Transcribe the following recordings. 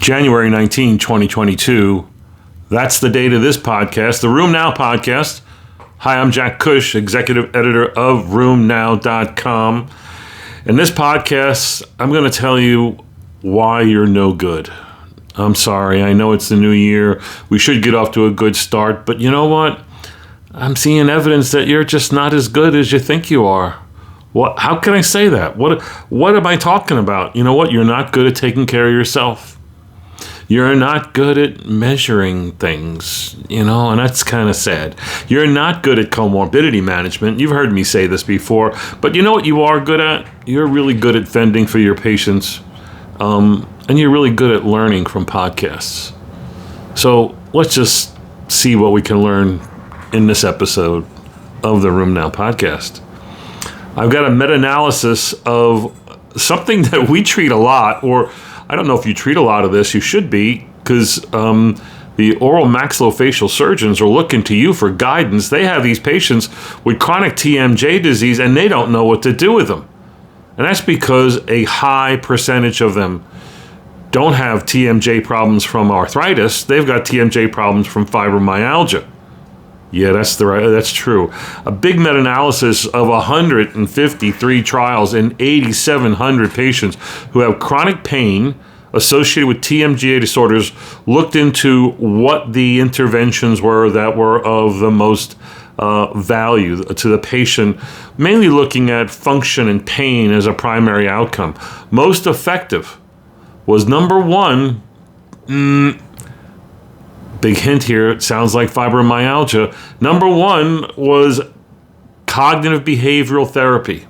January 19, 2022. That's the date of this podcast, the Room Now podcast. Hi, I'm Jack Cush, executive editor of RheumNow.com. In this podcast, I'm going to tell you why you're no good. I'm sorry, I know it's the new year. We should get off to a good start, but you know what? I'm seeing evidence that you're just not as good as you think you are. What? How can I say that? What am I talking about? You know what? You're not good at taking care of yourself. You're not good at measuring things, and that's kind of sad. You're not good at comorbidity management. You've heard me say this before, but you know what you are good at? You're really good at fending for your patients, and you're really good at learning from podcasts. So let's just see what we can learn in this episode of the Room Now podcast. I've got a meta-analysis of something that we treat a lot, or I don't know if you treat a lot of this. You should be, because the oral maxillofacial surgeons are looking to you for guidance. They have these patients with chronic TMJ disease, and they don't know what to do with them. And that's because a high percentage of them don't have TMJ problems from arthritis. They've got TMJ problems from fibromyalgia. Yeah, that's true. A big meta-analysis of 153 trials in 8,700 patients who have chronic pain associated with TMJ disorders looked into what the interventions were that were of the most value to the patient, mainly looking at function and pain as a primary outcome. Most effective was number one, big hint here, it sounds like fibromyalgia. Number one was cognitive behavioral therapy.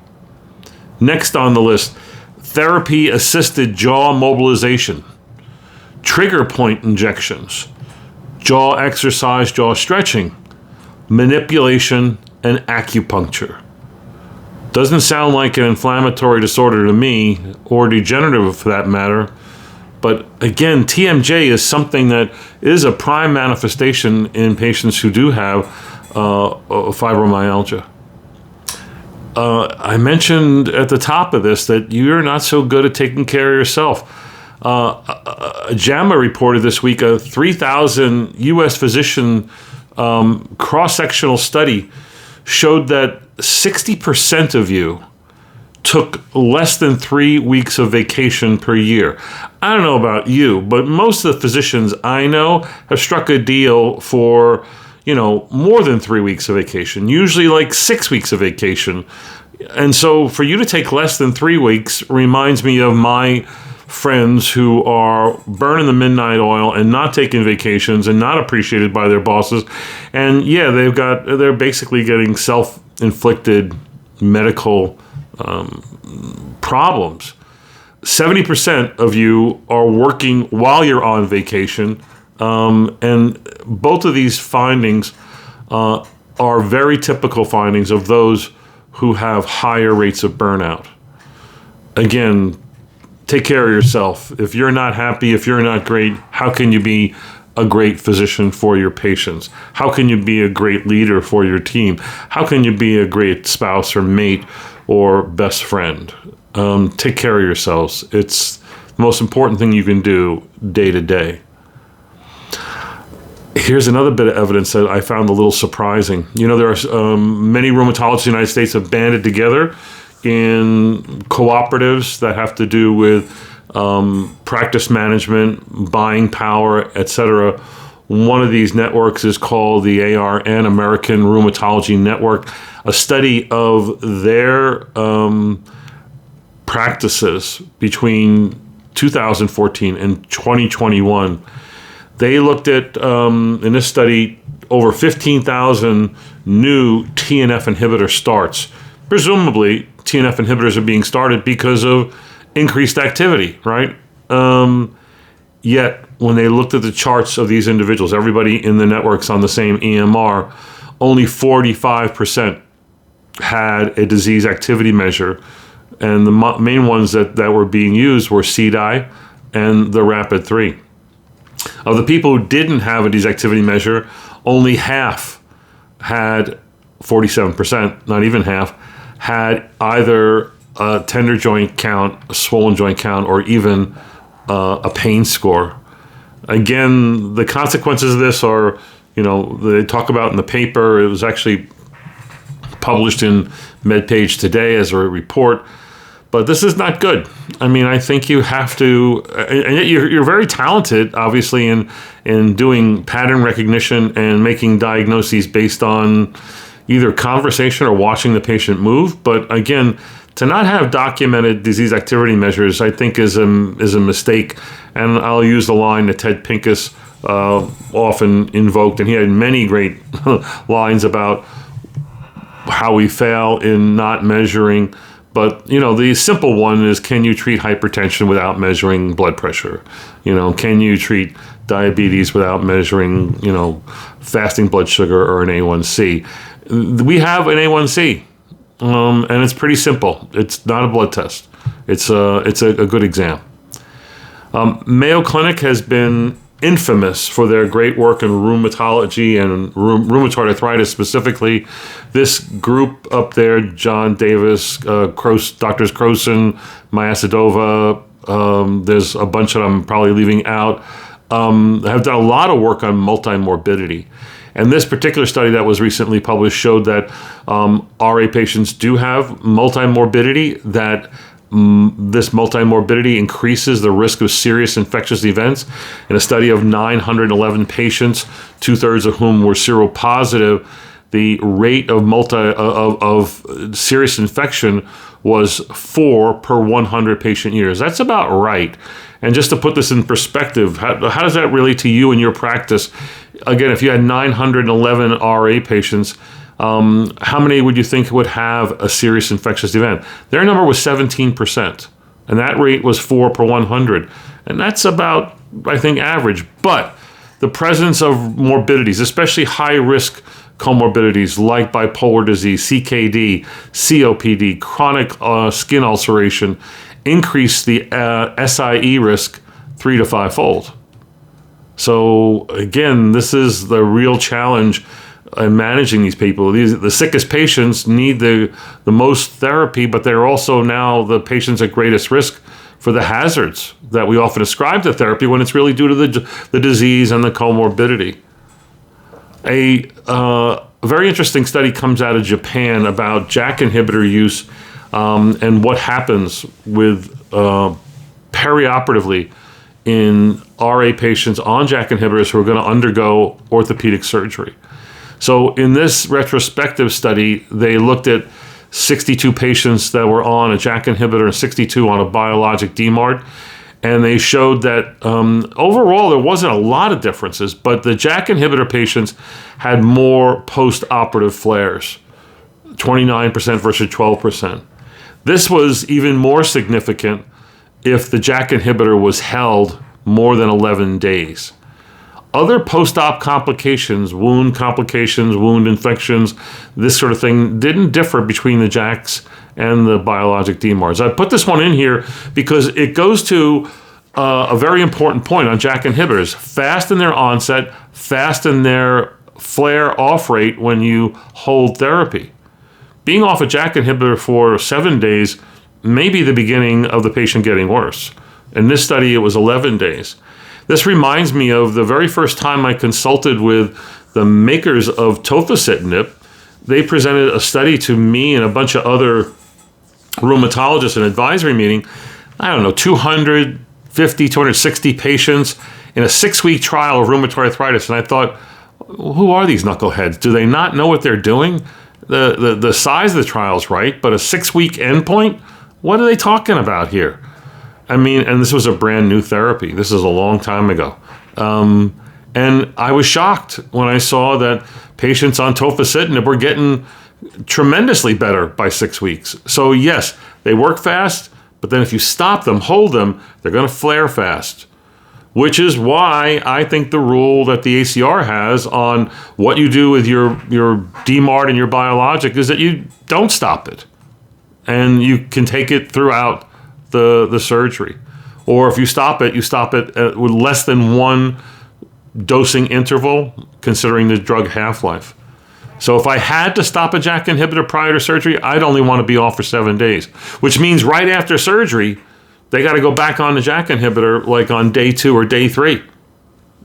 Next on the list, therapy-assisted jaw mobilization, trigger point injections, jaw exercise, jaw stretching, manipulation, and acupuncture. Doesn't sound like an inflammatory disorder to me, or degenerative for that matter. But again, TMJ is something that is a prime manifestation in patients who do have fibromyalgia. I mentioned at the top of this that you're not so good at taking care of yourself. JAMA reported this week a 3,000 U.S. physician cross-sectional study showed that 60% of you took less than 3 weeks of vacation per year. I don't know about you, but most of the physicians I know have struck a deal for, more than 3 weeks of vacation, usually like 6 weeks of vacation. And so for you to take less than 3 weeks reminds me of my friends who are burning the midnight oil and not taking vacations and not appreciated by their bosses. And yeah, they're basically getting self-inflicted medical problems. 70% of you are working while you're on vacation, and both of these findings are very typical findings of those who have higher rates of burnout. Again, take care of yourself. If you're not happy, if you're not great, how can you be a great physician for your patients? How can you be a great leader for your team? How can you be a great spouse or mate or best friend? Take care of yourselves. It's the most important thing you can do day to day. Here's another bit of evidence that I found a little surprising. There are many rheumatologists in the United States have banded together in cooperatives that have to do with practice management, buying power, etc. One of these networks is called the ARN, American Rheumatology Network. A study of their practices between 2014 and 2021. They looked at, in this study, over 15,000 new TNF inhibitor starts. Presumably, TNF inhibitors are being started because of increased activity, right? Yet, when they looked at the charts of these individuals, everybody in the network's on the same EMR, only 45% had a disease activity measure. And the main ones that were being used were CDAI and the Rapid-3. Of the people who didn't have a disease activity measure, only half had, 47%, not even half, had either a tender joint count, a swollen joint count, or even a pain score. Again, the consequences of this are, they talk about in the paper. It was actually published in MedPage Today as a report. But this is not good. I mean, I think you have to, and yet you're very talented, obviously, in doing pattern recognition and making diagnoses based on either conversation or watching the patient move. But again, to not have documented disease activity measures, I think is a mistake. And I'll use the line that Ted Pincus often invoked, and he had many great lines about how we fail in not measuring. But, the simple one is, can you treat hypertension without measuring blood pressure? Can you treat diabetes without measuring, fasting blood sugar or an A1C? We have an A1C, and it's pretty simple. It's not a blood test. It's a good exam. Mayo Clinic has been infamous for their great work in rheumatology and rheumatoid arthritis specifically. This group up there, John Davis, Doctors Croson, Mayasadova, there's a bunch that I'm probably leaving out, have done a lot of work on multimorbidity. And this particular study that was recently published showed that RA patients do have multimorbidity, that this multimorbidity increases the risk of serious infectious events. In a study of 911 patients, 2/3 of whom were seropositive, the rate of serious infection was 4 per 100 patient years. That's about right. And just to put this in perspective, how does that relate to you in your practice? Again, if you had 911 RA patients, how many would you think would have a serious infectious event? Their number was 17%, and that rate was 4 per 100. And that's about, I think, average. But the presence of morbidities, especially high-risk comorbidities like bipolar disease, CKD, COPD, chronic skin ulceration, increase the SIE risk 3 to 5-fold. So again, this is the real challenge in managing these people. The sickest patients need the most therapy, but they're also now the patients at greatest risk for the hazards that we often ascribe to therapy when it's really due to the disease and the comorbidity. A very interesting study comes out of Japan about JAK inhibitor use and what happens with perioperatively in RA patients on JAK inhibitors who are going to undergo orthopedic surgery. So in this retrospective study, they looked at 62 patients that were on a JAK inhibitor and 62 on a biologic DMARD. And they showed that overall there wasn't a lot of differences, but the JAK inhibitor patients had more post-operative flares, 29% versus 12%. This was even more significant if the JAK inhibitor was held more than 11 days. Other post-op complications, wound infections, this sort of thing, didn't differ between the JAKs and the biologic DMARDs. I put this one in here because it goes to a very important point on JAK inhibitors. Fast in their onset, fast in their flare-off rate when you hold therapy. Being off a JAK inhibitor for 7 days may be the beginning of the patient getting worse. In this study, it was 11 days. This reminds me of the very first time I consulted with the makers of tofacitinib. They presented a study to me and a bunch of other rheumatologists in an advisory meeting. 250, 260 patients in a 6-week trial of rheumatoid arthritis. And I thought, who are these knuckleheads? Do they not know what they're doing? The size of the trial is right, but a 6-week endpoint? What are they talking about here? I mean, and this was a brand new therapy. This is a long time ago. And I was shocked when I saw that patients on tofacitinib were getting tremendously better by 6 weeks. So yes, they work fast, but then if you stop them, hold them, they're going to flare fast. Which is why I think the rule that the ACR has on what you do with your DMARD and your biologic is that you don't stop it. And you can take it throughout the surgery. Or if you stop it with less than 1 dosing interval, considering the drug half-life. So if I had to stop a JAK inhibitor prior to surgery, I'd only want to be off for 7 days, which means right after surgery, they got to go back on the JAK inhibitor like on day 2 or day 3.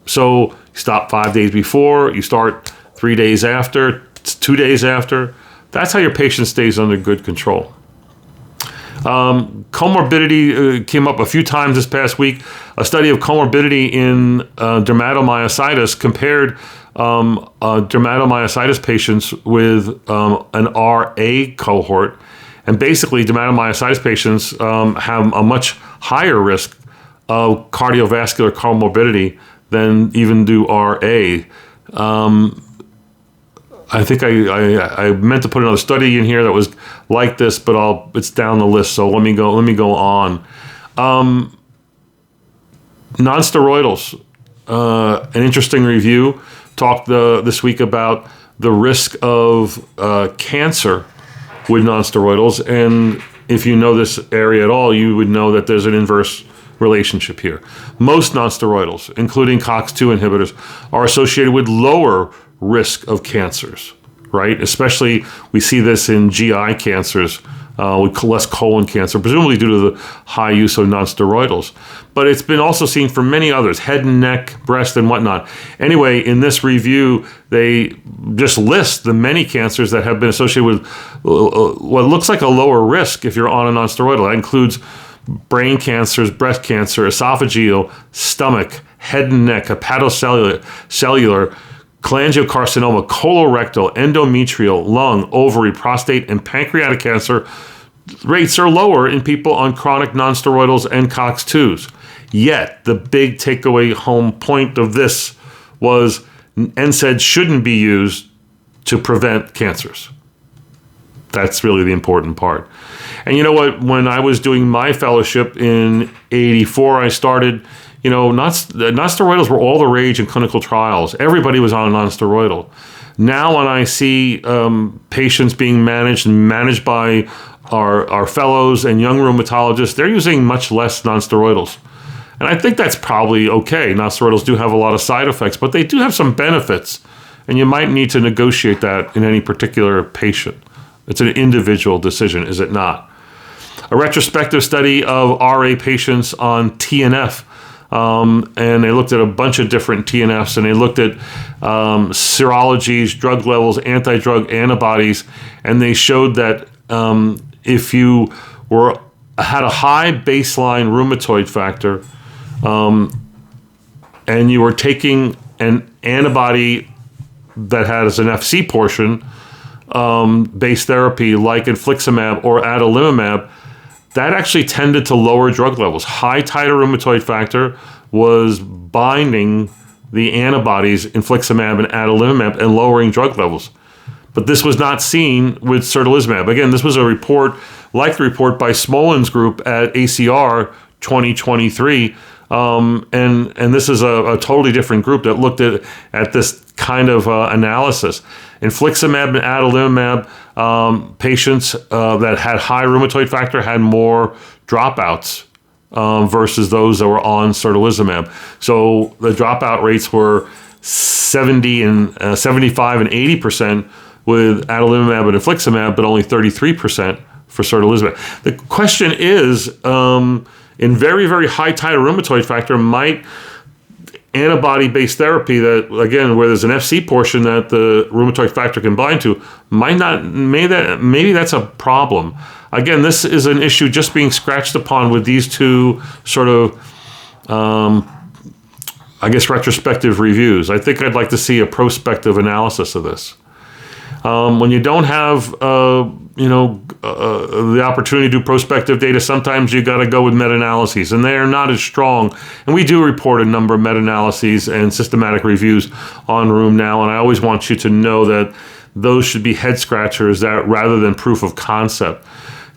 So you stop 5 days before, you start 3 days after, 2 days after. That's how your patient stays under good control. Comorbidity came up a few times this past week. A study of comorbidity in dermatomyositis compared dermatomyositis patients with an RA cohort. And basically, dermatomyositis patients have a much higher risk of cardiovascular comorbidity than even do RA. I think I meant to put another study in here that was like this, but it's down the list. So let me go on. Non-steroidals. An interesting review talked this week about the risk of cancer with non-steroidals, and if you know this area at all, you would know that there's an inverse relationship here. Most non-steroidals, including COX-2 inhibitors, are associated with lower risk of cancers, right? Especially we see this in GI cancers, with less colon cancer, presumably due to the high use of non-steroidals. But it's been also seen for many others, head and neck, breast, and whatnot. Anyway, in this review, they just list the many cancers that have been associated with what looks like a lower risk if you're on a non-steroidal. That includes brain cancers, breast cancer, esophageal, stomach, head and neck, hepatocellular, cholangiocarcinoma, colorectal, endometrial, lung, ovary, prostate, and pancreatic cancer rates are lower in people on chronic non-steroidals and COX-2s. Yet, the big takeaway home point of this was NSAIDs shouldn't be used to prevent cancers. That's really the important part. And you know what? When I was doing my fellowship in '84, I started, non-steroidals were all the rage in clinical trials. Everybody was on a non-steroidal. Now when I see patients being managed by our fellows and young rheumatologists, they're using much less non-steroidals. And I think that's probably okay. Non-steroidals do have a lot of side effects, but they do have some benefits. And you might need to negotiate that in any particular patient. It's an individual decision, is it not? A retrospective study of RA patients on TNF, and they looked at a bunch of different TNFs, and they looked at serologies, drug levels, anti-drug antibodies, and they showed that if you had a high baseline rheumatoid factor, and you were taking an antibody that has an FC portion, based therapy like infliximab or adalimumab, that actually tended to lower drug levels. High titer rheumatoid factor was binding the antibodies infliximab and adalimumab and lowering drug levels. But this was not seen with certolizumab. Again, this was a report, like the report by Smolin's group at ACR 2023. And this is a totally different group that looked at this kind of analysis. Infliximab and adalimumab patients that had high rheumatoid factor had more dropouts versus those that were on certolizumab. So the dropout rates were 75 and 80% with adalimumab and infliximab, but only 33% for certolizumab. The question is, in very, very high titer rheumatoid factor, might antibody-based therapy that, again, where there's an FC portion that the rheumatoid factor can bind to, maybe that's a problem. Again, this is an issue just being scratched upon with these two sort of, retrospective reviews. I think I'd like to see a prospective analysis of this. When you don't have, the opportunity to do prospective data, sometimes you got to go with meta-analyses, and they are not as strong. And we do report a number of meta-analyses and systematic reviews on RheumNow, and I always want you to know that those should be head-scratchers rather than proof of concept.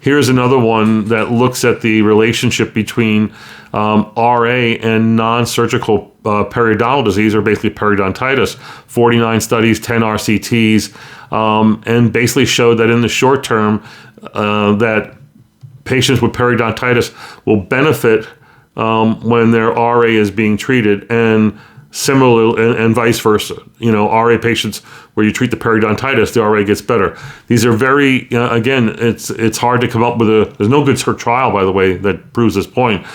Here's another one that looks at the relationship between RA and non-surgical periodontal disease, or basically periodontitis. 49 studies, 10 RCTs, and basically showed that in the short term that patients with periodontitis will benefit when their RA is being treated, and similarly, and vice versa. RA patients where you treat the periodontitis, the RA gets better. These are very, again, it's hard to come up with there's no good trial, by the way, that proves this point.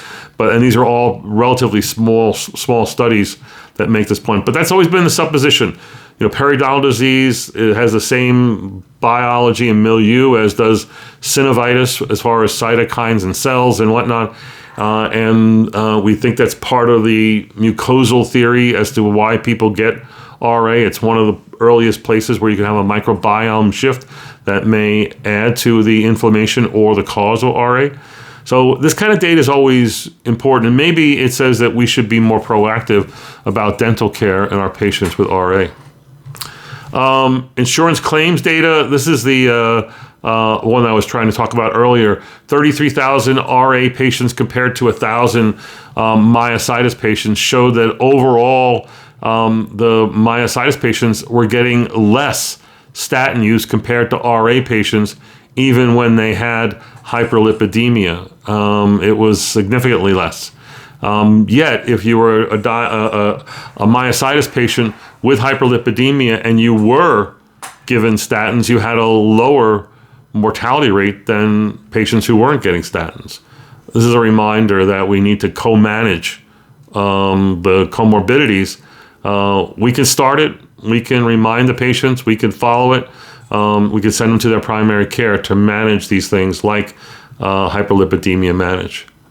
and these are all relatively small studies that make this point. But that's always been the supposition. Periodontal disease, it has the same biology and milieu as does synovitis as far as cytokines and cells and whatnot. And we think that's part of the mucosal theory as to why people get RA. It's one of the earliest places where you can have a microbiome shift that may add to the inflammation or the cause of RA. So this kind of data is always important. And maybe it says that we should be more proactive about dental care in our patients with RA. Insurance claims data. This is the one I was trying to talk about earlier. 33,000 RA patients compared to 1,000 myositis patients showed that overall the myositis patients were getting less statin use compared to RA patients, even when they had hyperlipidemia. It was significantly less. Yet, if you were a myositis patient with hyperlipidemia and you were given statins, you had a lower mortality rate than patients who weren't getting statins. This is a reminder that we need to co-manage the comorbidities. We can start it. We can remind the patients. We can follow it. We can send them to their primary care to manage these things like hyperlipidemia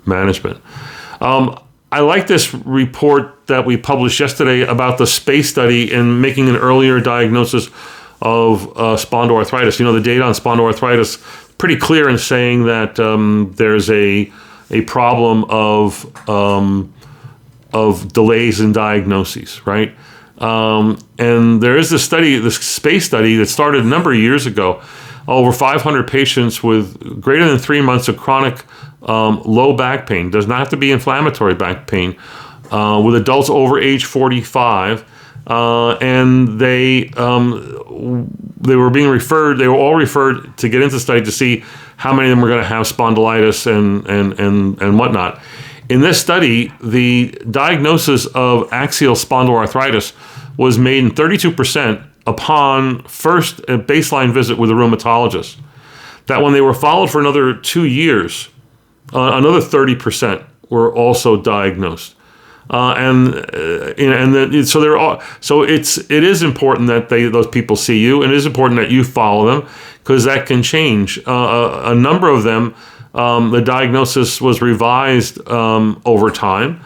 management. I like this report that we published yesterday about the SPACE study in making an earlier diagnosis of spondyloarthritis. The data on spondyloarthritis pretty clear in saying that there's a problem of delays in diagnoses, right? And there is this study, this SPACE study that started a number of years ago, over 500 patients with greater than 3 months of chronic low back pain. Does not have to be inflammatory back pain, with adults over age 45. And they were being referred, they were all referred to get into the study to see how many of them were going to have spondylitis and whatnot. In this study, the diagnosis of axial spondyloarthritis was made in 32% upon first a baseline visit with a rheumatologist. That when they were followed for another 2 years, another 30% were also diagnosed. So it is important that those people see you, and it is important that you follow them, because that can change. A number of them, the diagnosis was revised over time,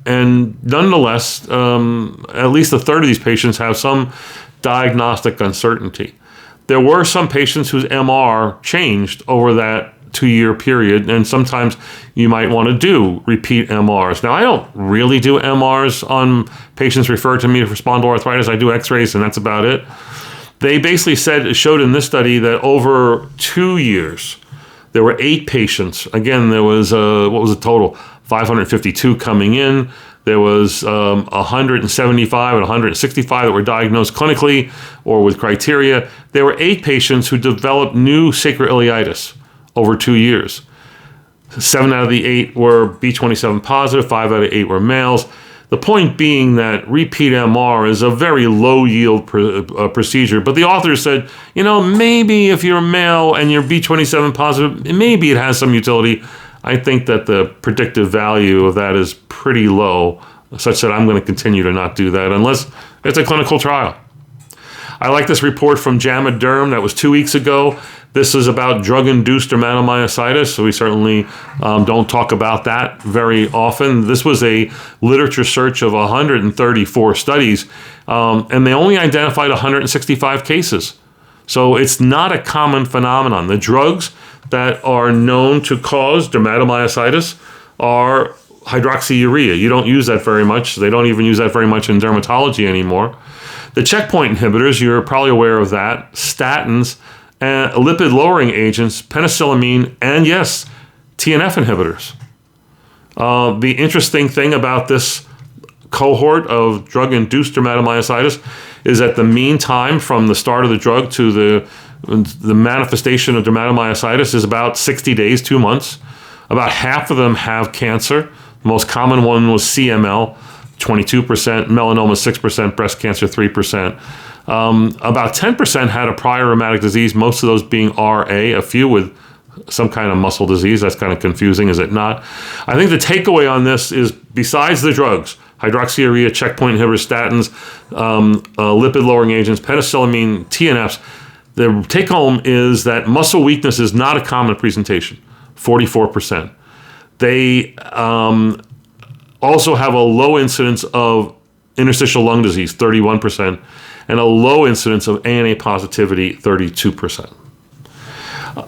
and nonetheless, at least a third of these patients have some diagnostic uncertainty. There were some patients whose MR changed over that 2-year period, and sometimes you might want to do repeat MRs. Now, I don't really do MRs on patients referred to me for spondyloarthritis. I do x-rays, and that's about it. They basically showed in this study that over 2 years, there were 8 patients. Again, there was, what was the total? 552 coming in. There was 175 and 165 that were diagnosed clinically or with criteria. There were 8 patients who developed new sacroiliitis over 2 years. 7 out of the 8 were B27 positive, 5 out of 8 were males. The point being that repeat MR is a very low yield procedure, but the author said, maybe if you're a male and you're B27 positive, maybe it has some utility. I think that the predictive value of that is pretty low, such that I'm going to continue to not do that unless it's a clinical trial. I like this report from JAMA Derm that was 2 weeks ago. This is about drug-induced dermatomyositis, so we certainly don't talk about that very often. This was a literature search of 134 studies, and they only identified 165 cases. So it's not a common phenomenon. The drugs that are known to cause dermatomyositis are hydroxyurea. You don't use that very much. They don't even use that very much in dermatology anymore. The checkpoint inhibitors, you're probably aware of that, statins, lipid-lowering agents, penicillamine, and yes, TNF inhibitors. The interesting thing about this cohort of drug-induced dermatomyositis is that the mean time from the start of the drug to the manifestation of dermatomyositis is about 60 days, 2 months. About half of them have cancer. The most common one was CML, 22%, melanoma 6%, breast cancer 3%. About 10% had a prior rheumatic disease, most of those being RA, a few with some kind of muscle disease. That's kind of confusing, is it not? I think the takeaway on this is, besides the drugs, hydroxyurea, checkpoint inhibitors, statins, lipid-lowering agents, penicillamine, TNFs, the take-home is that muscle weakness is not a common presentation, 44%. They also have a low incidence of interstitial lung disease, 31%, and a low incidence of ANA positivity, 32%.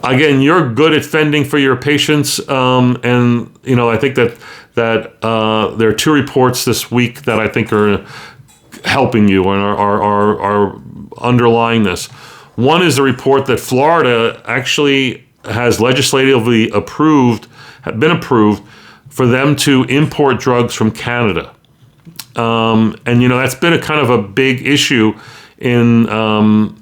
Again, you're good at fending for your patients, and I think that there are two reports this week that I think are helping you and are underlying this. One is the report that Florida actually has legislatively been approved for them to import drugs from Canada. And that's been a kind of a big issue in the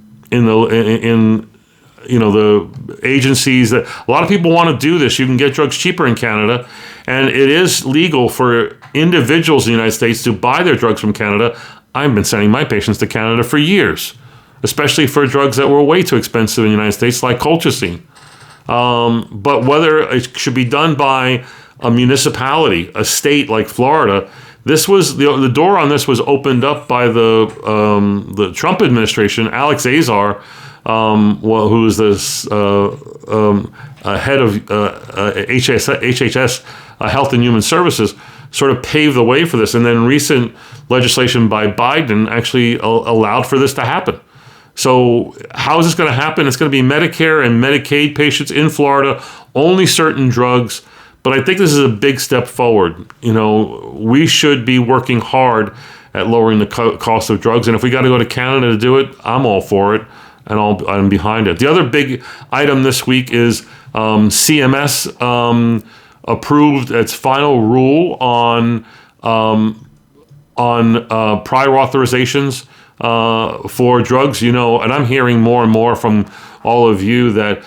agencies. That a lot of people want to do this. You can get drugs cheaper in Canada, and it is legal for individuals in the United States to buy their drugs from Canada. I've been sending my patients to Canada for years, especially for drugs that were way too expensive in the United States, like colchicine. But whether it should be done by a municipality, a state like Florida, this was the door on this was opened up by the Trump administration. Alex Azar, who is this head of HHS, Health and Human Services, sort of paved the way for this. And then recent legislation by Biden actually allowed for this to happen. So how is this going to happen? It's going to be Medicare and Medicaid patients in Florida, only certain drugs. But I think this is a big step forward. We should be working hard at lowering the cost of drugs. And if we got to go to Canada to do it, I'm all for it, and I'm behind it. The other big item this week is CMS approved its final rule on prior authorizations for drugs. And I'm hearing more and more from all of you that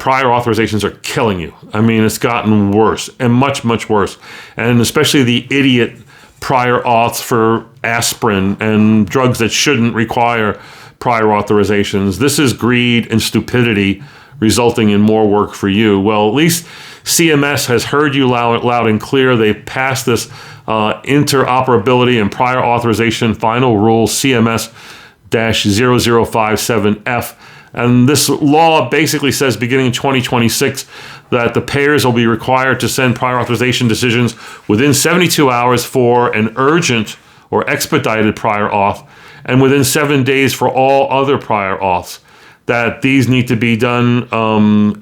prior authorizations are killing you. I mean, it's gotten worse, and much, much worse. And especially the idiot prior auths for aspirin and drugs that shouldn't require prior authorizations. This is greed and stupidity resulting in more work for you. Well, at least CMS has heard you loud and clear. They passed this interoperability and prior authorization final rule, CMS-0057F. And this law basically says, beginning in 2026, that the payers will be required to send prior authorization decisions within 72 hours for an urgent or expedited prior auth, and within 7 days for all other prior auths. That these need to be done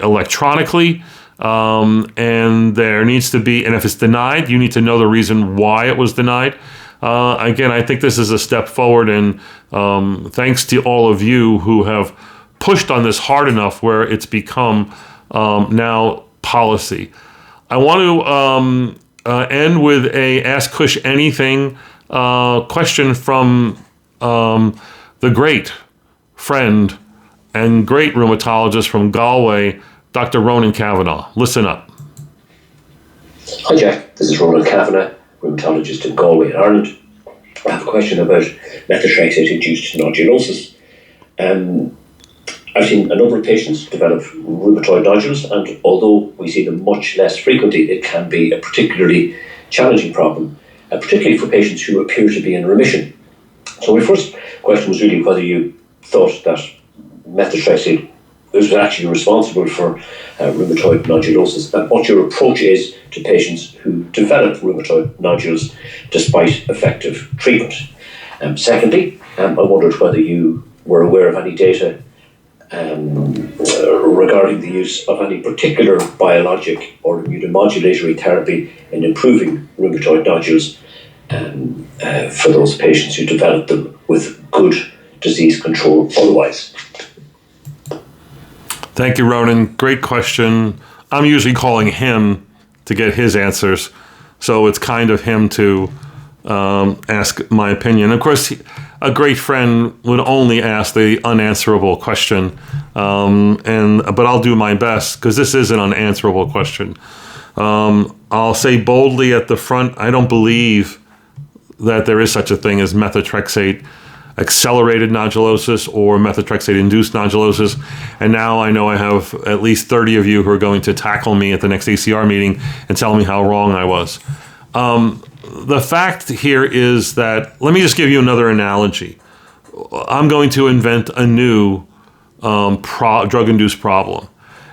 electronically, and there needs to be, and if it's denied, you need to know the reason why it was denied. Again, I think this is a step forward, and thanks to all of you who have pushed on this hard enough where it's become now policy. I want to end with a Ask Cush Anything question from the great friend and great rheumatologist from Galway, Dr. Ronan Kavanagh. Listen up. Hi Jack, this is Ronan Kavanagh, rheumatologist in Galway, Ireland. I have a question about methotrexate-induced nodulosis. I've seen a number of patients develop rheumatoid nodules, and although we see them much less frequently, it can be a particularly challenging problem, particularly for patients who appear to be in remission. So my first question was really whether you thought that methotrexate was actually responsible for rheumatoid nodulosis, and what your approach is to patients who develop rheumatoid nodules despite effective treatment. Secondly, I wondered whether you were aware of any data regarding the use of any particular biologic or immunomodulatory therapy in improving rheumatoid nodules for those patients who develop them with good disease control otherwise. Thank you, Ronan. Great question. I'm usually calling him to get his answers, so it's kind of him to ask my opinion. Of course, a great friend would only ask the unanswerable question, but I'll do my best because this is an unanswerable question. I'll say boldly at the front, I don't believe that there is such a thing as methotrexate accelerated nodulosis or methotrexate-induced nodulosis. And now I know I have at least 30 of you who are going to tackle me at the next ACR meeting and tell me how wrong I was. The fact here is that, let me just give you another analogy. I'm going to invent a new drug-induced problem.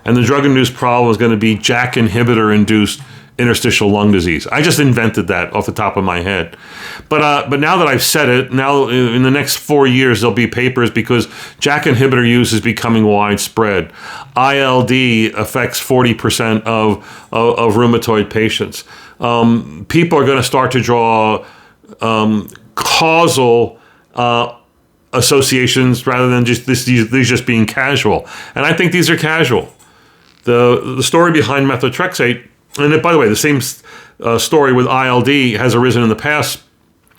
And the drug-induced problem is going to be JAK inhibitor-induced interstitial lung disease. I just invented that off the top of my head. But now that I've said it, now in the next 4 years, there'll be papers because JAK inhibitor use is becoming widespread. ILD affects 40% of rheumatoid patients. People are going to start to draw causal associations rather than just these just being casual. And I think these are casual. The story behind methotrexate, and by the way, the same story with ILD has arisen in the past,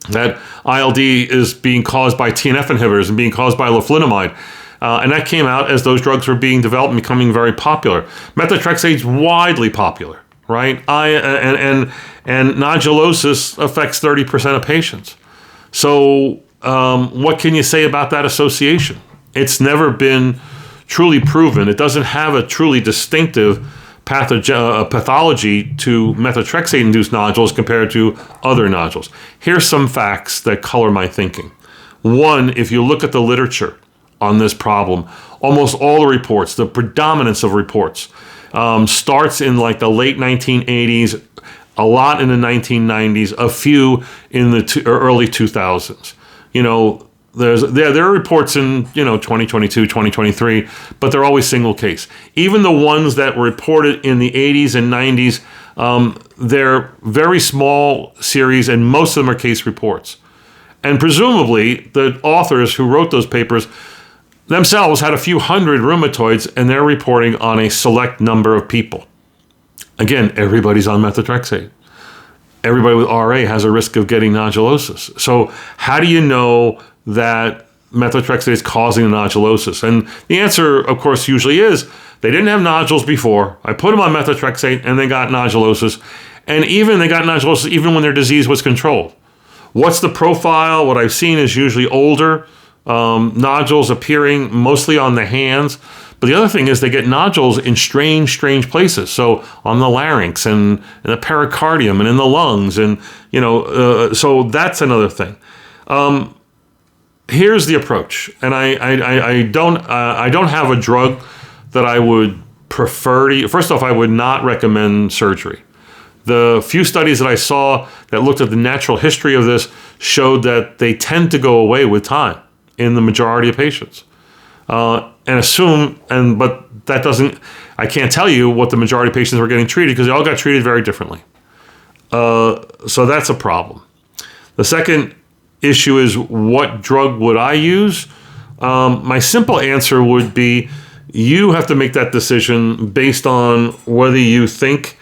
that ILD is being caused by TNF inhibitors and being caused by leflunomide. And that came out as those drugs were being developed and becoming very popular. Methotrexate is widely popular, right? And nodulosis affects 30% of patients. So what can you say about that association? It's never been truly proven. It doesn't have a truly distinctive pathology to methotrexate-induced nodules compared to other nodules. Here's some facts that color my thinking. One, if you look at the literature on this problem, almost all the reports, the predominance of reports, starts in like the late 1980s, a lot in the 1990s, a few in the early 2000s. There are reports in 2022, 2023, but they're always single case. Even the ones that were reported in the 80s and 90s, they're very small series, and most of them are case reports. And presumably, the authors who wrote those papers themselves had a few hundred rheumatoids, and they're reporting on a select number of people. Again, everybody's on methotrexate. Everybody with RA has a risk of getting nodulosis. So how do you know that methotrexate is causing the nodulosis? And the answer, of course, usually is they didn't have nodules before. I put them on methotrexate and they got nodulosis. And they got nodulosis even when their disease was controlled. What's the profile? What I've seen is usually older, nodules appearing mostly on the hands. But the other thing is they get nodules in strange places. So on the larynx and in the pericardium and in the lungs. And, so that's another thing. Here's the approach. And I don't have a drug that I would prefer to. First off, I would not recommend surgery. The few studies that I saw that looked at the natural history of this showed that they tend to go away with time in the majority of patients. But that doesn't, I can't tell you what the majority of patients were getting treated because they all got treated very differently. So that's a problem. The second issue is, what drug would I use? My simple answer would be, you have to make that decision based on whether you think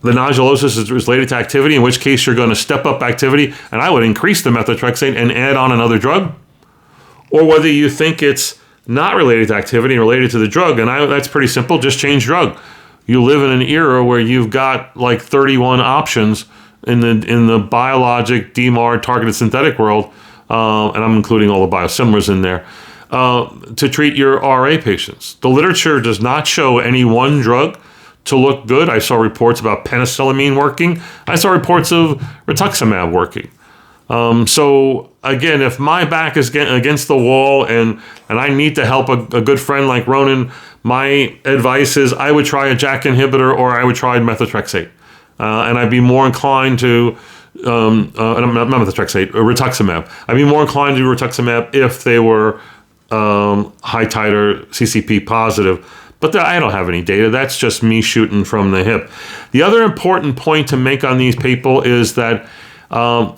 the nodulosis is related to activity, in which case you're going to step up activity, and I would increase the methotrexate and add on another drug, or whether you think it's not related to activity and related to the drug, and that's pretty simple, just change drug. You live in an era where you've got like 31 options in the biologic, DMARD, targeted synthetic world, and I'm including all the biosimilars in there, to treat your RA patients. The literature does not show any one drug to look good. I saw reports about penicillamine working. I saw reports of rituximab working. So again, if my back is against the wall and I need to help a good friend like Ronan, my advice is I would try a JAK inhibitor or I would try methotrexate. And I'd be more inclined to, not methotrexate, rituximab. I'd be more inclined to do rituximab if they were high titer CCP positive. But I don't have any data. That's just me shooting from the hip. The other important point to make on these people is that a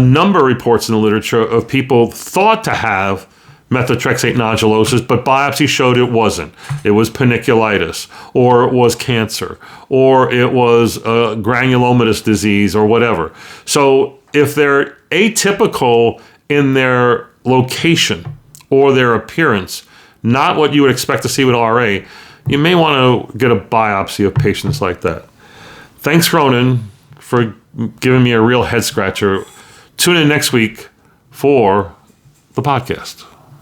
number of reports in the literature of people thought to have methotrexate nodulosis, but biopsy showed it wasn't. It was paniculitis, or it was cancer, or it was granulomatous disease, or whatever. So if they're atypical in their location or their appearance, not what you would expect to see with RA, you may want to get a biopsy of patients like that. Thanks, Ronan, for giving me a real head scratcher. Tune in next week for the podcast.